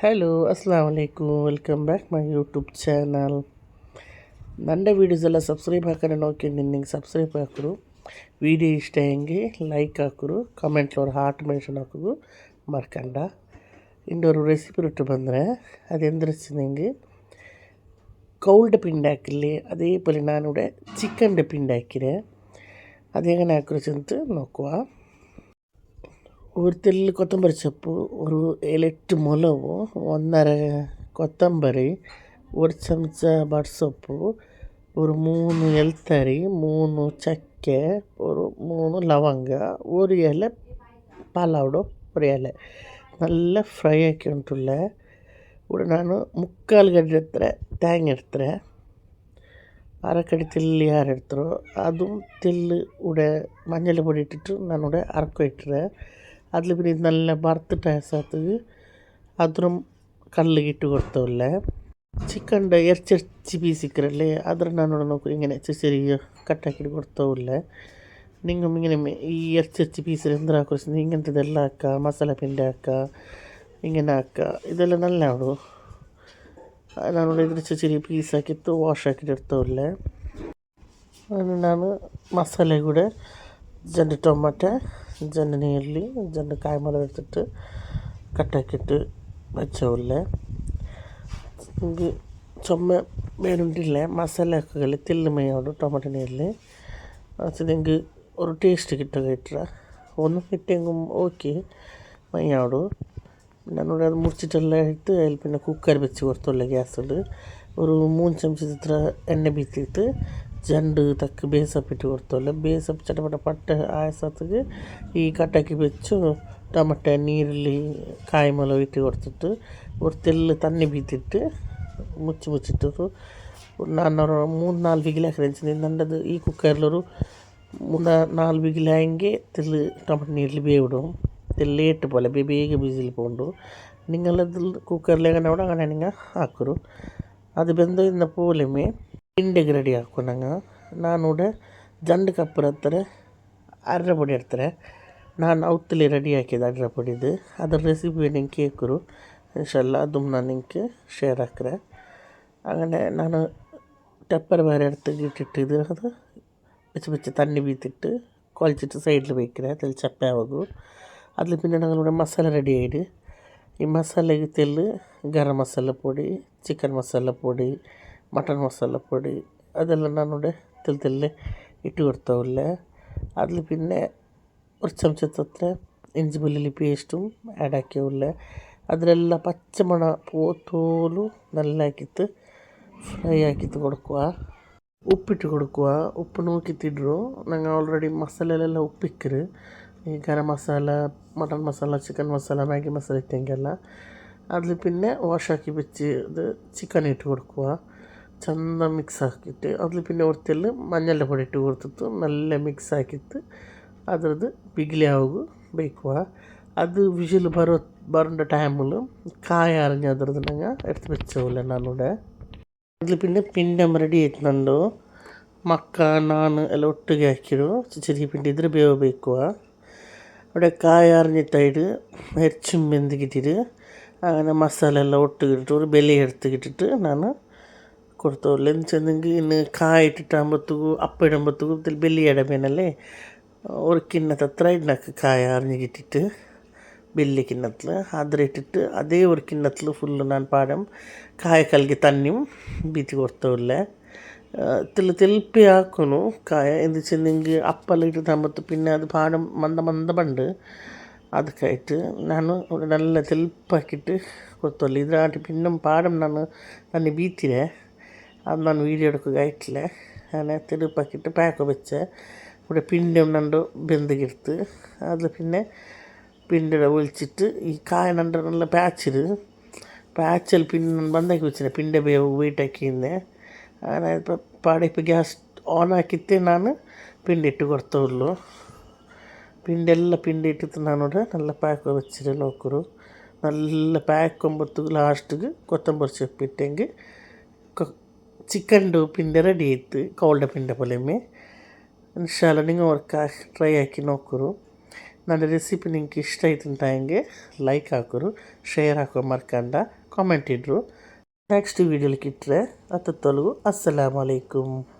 Hello ಅಸ್ಸಲಾಮ್ ವಲೈಕುಮ್, welcome back my YouTube channel. ನನ್ನ ವೀಡಿಯೋಸ್ ಎಲ್ಲ ಸಬ್ಸ್ಕ್ರೈಬ್ ಹಾಕೋಣ ನೋಡ್ಕೊಂಡು ನಿಮಗೆ ಸಬ್ಸ್ಕ್ರೈಬ್ ಹಾಕೋರು. ವೀಡಿಯೋ ಇಷ್ಟ ಹೆಂಗೆ ಲೈಕ್ ಹಾಕೋರು, ಕಮೆಂಟ್ಲಿ ಅವ್ರು ಹಾರ್ಟ್ ಮೆನ್ಷನ್ ಹಾಕೋದು ಮರ್ಕಂಡ. ಇನ್ನೊರು ರೆಸಿಪಿ ಬಿಟ್ಟು ಬಂದರೆ ಅದೆಂದ್ರೆ ನಿಮಗೆ ಕೌಲ್ಡ್ ಪಿಂಡಿ ಹಾಕಿರಲಿ ಅದೇ ಪರಿ ನಾನು ಚಿಕನ್ ಪಿಂಡಿ ಹಾಕಿರೆ ಅದು ಹೆಂಗೆ ಹಾಕಿರೋ ಅಂತ ನೋಕುವ. ஒரு தெல்லு கொத்தமல்லி சப்பு, ஒரு 7-8 மிளகு, 1.5 கொத்தமல்லி, ஒரு ಚಮಚ ಬಡ್ಸೊಪ್ಪು, ஒரு 3 ಎಳ್ತರಿ, 3 ಚಕ್ಕೆ, ஒரு 3 ಲವಂಗ, ஒரு ಎಲೆ ಪಲಾವ್ಡು ஒரு ಎಲೆ നല്ല ഫ്രൈ ആക്കിയിട്ടുള്ള ഇവിടെ ഞാൻ 3/4 ಗಡ್ಡೆ എടുത്തರೆ തേങ്ങ എടുത്തರೆ, അരക്കടി തെല്ല് ಯಾರು എടുത്തರೋ അതും തെല്ല് ഇവിടെ മഞ്ഞൾ പൊടി ഇട്ടിട്ട് ഞാനിവിടെ അരക്ക ഇട്ടರೆ അതിൽ പിന്നെ നല്ല വറുത്തിട്ട സാത്തത് അതും കല്ലിട്ട് കൊടുത്തല്ലേ. ചിക്കൻ്റെ ഇറച്ചി പീസിക്കറല്ലേ അದ್ರ ನಾನು നോക്കി ഇങ്ങനെ ചെറിയ കട്ടാക്കിയിട്ട് കൊടുത്തല്ലേ. നിങ്ങൾ ഇങ്ങനെ ഈ ഇറച്ചി പീസിൽ എന്തിനാ കുറച്ച് ഇങ്ങനത്തെതെല്ലാം ಹಾಕ, ಮಸಾಲ ಪಿಂಡಿ ಹಾಕ, ഇങ്ങനെ ಹಾಕ, ಇದೆಲ್ಲ നല്ല ಆಡು. ನಾನು ಇದ್ರ ചെറിയ പീസ് ಹಾಕಿತ್ತು ವಾಶ್ ಹಾಕಿಟ್ಟು ಇರ್ತವಲ್ಲೇ. ನಾನು മസാല കൂടെ രണ്ട് ടൊമാറ്റോ, രണ്ട് നീള്ളി, രണ്ട് കായ്മുളക് എടുത്തിട്ട് കട്ടാക്കിയിട്ട് വെച്ചല്ലേ. എനിക്ക് ചുമ വേണ്ടില്ല മസാല ആക്കുകയല്ലേ തെല്ല് മയ്യോട് ടൊമാറ്റോ നീള്ളി നിങ്ങൾക്ക് ഒരു ടേസ്റ്റ് കിട്ടുക ഇട്ട ഒന്നും കിട്ടിയെങ്കിൽ ഓക്കെ മയ്യോട്. ഞാനിവിടെ അത് മുറിച്ചിട്ടെല്ലാം ഇട്ട് അതിൽ പിന്നെ കുക്കർ വെച്ച് കൊടുത്തുള്ള ഗ്യാസിൽ ഒരു 3 ಚಮಚದ ಎಣ್ಣೆ ಬೀತಿತ್ತು ಜಂಡು ತಕ್ಕ ಬೇಸಪ್ಪಿಟ್ಟು ಕೊಡ್ತವಲ್ಲ. ಬೇಸಪ್ಪು ಚಟಪಟ ಪಟ್ಟ ಆಯಸತ್ತಿಗೆ ಈ ಕಟ್ಟಾಕಿ ಬೆಚ್ಚು ಟೊಮಟೊ ನೀರಲ್ಲಿ ಕಾಯಿ ಮೊಲ ಇಟ್ಟು ಕೊಡ್ತಿತ್ತು. ஒரு ತೆಲ್ಲು ತಣ್ಣಿ ಬೀತಿಟ್ಟು ಮುಚ್ಚಿಟ್ಟು ನಾನು 3-4 ವಿಗಿಲ್ ಹಾಕಿದ್ರೆ ನಂದದು ಈ ಕುಕ್ಕರ್ಲೊರು 3-4 ವಿಗಿಲ್ ಹಂಗೆ ತೆಲ್ಲು ಟೊಮಟೊ ನೀರಲ್ಲಿ ಬೇವಿടും. തെല്ലേട്ട് പോലെ ಬೇಗ ബീസിൽ പോണ്ടു. നിങ്ങളത് കുക്കറിലേക്ക് അവിടെ അങ്ങനെ നിങ്ങൾ ಹಾಕರು. ಅದು ಬೆಂದ ಪೋಲೆಮೆ ಪಿಂಡಿಗೆ ರೆಡಿ ಹಾಕೋಣಂಗ. ನಾನಿവിടെ 2 ಕಪ್ ಹತ್ತಾರೆ ಅರ್ರ ಪೊಡಿ ಇರ್ತಾರೆ. ನಾನು ಅವತ್ತಲ್ಲಿ ರೆಡಿ ಹಾಕಿದೆ ಅರ್ರ ಪೊಡಿದು ಅದ್ರ ರೆಸಿಪಿ ನಿಂಗೆ ಕೇಳ್ಕರು ಇನ್ಶಾಲ್ಲ ಅದು ನಾನು ನಿಂಗೆ ಶೇರ್ ಹಾಕ್ರೆ. അങ്ങനെ ನಾನು ടെപ്പർ വേറെ എടുത്ത് ഇട്ടിട്ട് അത് വെച്ച് തണ്ണി ബീത്തിട്ട് കുഴച്ചിട്ട് സൈഡിൽ വയ്ക്കണേ തെല്ല് ചപ്പയാകും. അതിൽ പിന്നെ ഞങ്ങളിവിടെ മസാല റെഡി ആയിട്ട് ഈ മസാലയ്ക്ക് തെല്ല് ഗരം മസാല പൊടി, ചിക്കൻ മസാല പൊടി, മട്ടൺ മസാല പൊടി അതെല്ലാം ഞാനിവിടെ തെല്ല് ഇട്ട് കൊടുത്തല്ലേ. അതിൽ പിന്നെ ഒരു ചമച്ചത്ര ഇഞ്ചി വെള്ളുള്ളി പേസ്റ്റും ആഡ് ആക്കിയല്ലേ. അതിലെല്ലാം പച്ചമണ പോത്തോലും നല്ല ആക്കിയിട്ട് ഫ്രൈ ആക്കിയിട്ട് കൊടുക്കുക. ಉಪ್ಪಿಟ್ಟು കൊടുക്കുക. ಉಪ್ಪು ನೋಕಿತ್ತಿಡ್ರು ನಂಗೆ ಆಲ್ರೆಡಿ ಮಸಾಲೆಲೆಲ್ಲ ಉಪ್ಪಿಕ್ಕರು. ಈ garam masala, mutton masala, chicken masala, Maggi masala ಇಟ್ಟಂಗೆಲ್ಲ അതിൽ പിന്നെ വാഷാക്കി വെച്ച് ഇത് ചിക്കൻ ഇട്ട് കൊടുക്കുക. ചെന്ന മിക്സ് ആക്കിയിട്ട് അതിൽ പിന്നെ ഒരത്തെല്ല് മഞ്ഞളുടെ പൊടി ഇട്ട് കൊടുത്തിട്ട് നല്ല മിക്സ് ആക്കിയിട്ട് അದ್ರದ್ದು ಬಿಗಿಲಿ ಆವಾಗ ಬೇಯ್ಕುವ. ಅದು ವಿಷಲ್ ಬರೋಂಥ ಟೈಮಲ್ಲಿ ಕಾಯಿ ಅರಿഞ്ഞ് ಅದ್ರದ್ದು ನಂಗೆ എടുത്ത് വെച്ചോಲ್ಲ ನಾನಿവിടെ. അതിൽ പിന്നെ ಪಿಂಡಿ ರೆಡಿ ಆಯ್ತು ನಂದು. ಮಕ್ಕ ನಾನು ಎಲ್ಲ ಒಟ್ಟಿಗೆ ಹಾಕಿರು ചെറിയ ಪಿಂಡಿ ಇದ್ರೆ ಬೇಯಬೇಕುವ. അവിടെ കായ അരിഞ്ഞിട്ടായിട്ട് ಹೆಚ್ಚು ಬೆಂದಿക്കിട്ടിട്ട് അങ്ങനെ മസാല എല്ലാം ഒട്ടിക്കിട്ടിട്ട് ഒരു ಬೆಲೆ എടുത്തിക്കിട്ടിട്ട് ನಾನು കൊടുത്തോല്ല. എന്നുവെച്ചെങ്കിൽ ഇന്ന് കായ ഇട്ടിട്ടാകുമ്പോഴത്തേക്കും അപ്പം ഇടുമ്പോഴത്തേക്കും ಬೆಲೆ ഇടಬೇനല്ലേ. ഒരു കിണ്ണത്തത്ര ഇടണക്ക് കായ അരിഞ്ഞിട്ടിട്ട് ಬೆಲ್ಲಿ ಕಿನ್ನತ್ಲು ಅದ್ರ ಇಟ್ಟಿಟ್ಟು ಅದೇ ഒരു കിണ്ണത്തിൽ ഫുള്ള് ನಾನು പാടം കായ കലക്കി തണ്ണിയും ബീത്തി കൊടുത്തോല്ല. തെൽപ്പി ಹಾಕೋನು ಕಾಯ ಎಂದಿಚ್ಚೆಂಗೆ ಅಪ್ಪೆಲ್ಲ ಇಟ್ಟಿದ್ದಾಂಬತ್ತು പിന്നെ അത് പാടം ಮಂದ ಬಂಡು ಅದಕ್ಕಾയിട്ട് ನಾನು നല്ല തെൽപ്പാക്കിയിട്ട് കൊടുത്തോല്ല. ഇതിനായിട്ട് പിന്നെ പാടം ನಾನು ബീത്തിരെ അത് ನಾನು വീഡിയോ എടുക്കുക ആയിട്ടില്ല. അങ്ങനെ തെലുപ്പാക്കിയിട്ട് പാക്ക് വെച്ച് ഇവിടെ പിണ്ടിയും നണ്ട് ബെന്തിക്കെടുത്ത് അതിൽ പിന്നെ പിണ്ടിയുടെ ഒഴിച്ചിട്ട് ഈ കായ നണ്ട് നല്ല പാച്ചിൽ പിന്നെ ಬಂದಾಕಿ വെച്ചിനെ പിണ്ടി ಬೇವು ವೀಟಾಕಿಂದೆ. അങ്ങനെ ഇപ്പോൾ ഗ്യാസ് ഓൺ ആക്കിയിട്ട് ನಾನು ಪಿಂಡಿ ಇಟ್ಟು ಕೊಡ್ತವಲ್ಲು. ಪಿಂಡಿ ಇಟ್ಟಿತ್ತು ನಾನಿവിടെ നല്ല പാക്ക് വെച്ചിട്ട് നോക്കರು. നല്ല പാക്ക് ആകുമ്പോഴത്തേക്ക് ലാസ്റ്റിಗೆ ಕೊತ್ತಂಬರಿ ಸೊಪ್ಪು ಇಟ್ಟೆಂಗೆ ಚಿಕನ್ದು ಪಿಂಡಿ ರೆಡಿ ಆಯ್ತು. ಕೌಲ್ಡ ಪಿಂಡಿ ಪೊಲೆಮೆ ಇನ್ಶಾಲ್ಲ നിങ്ങൾ ಟ್ರೈ ಹಾಕಿ ನೋಕರು. ನನ್ನ ರೆಸಿಪಿ ನಿಂಗೆ ಇಷ್ಟ ಆಯ್ತು ಅಂತ ಹಂಗೆ ಲೈಕ್ ಹಾಕೋರು, ಶೇರ್ ಹಾಕೋ ಮರ್ಕಂಡ, ಕಾಮೆಂಟ್ ಇಡ್ರು. ನೆಕ್ಸ್ಟ್ ವೀಡಿಯೋಲಿಕ್ಕೆ ಇಟ್ಟರೆ ಅತ್ತ ತೊಲಗು. ಅಸ್ಸಲಾಮು ಅಲೈಕುಮ್.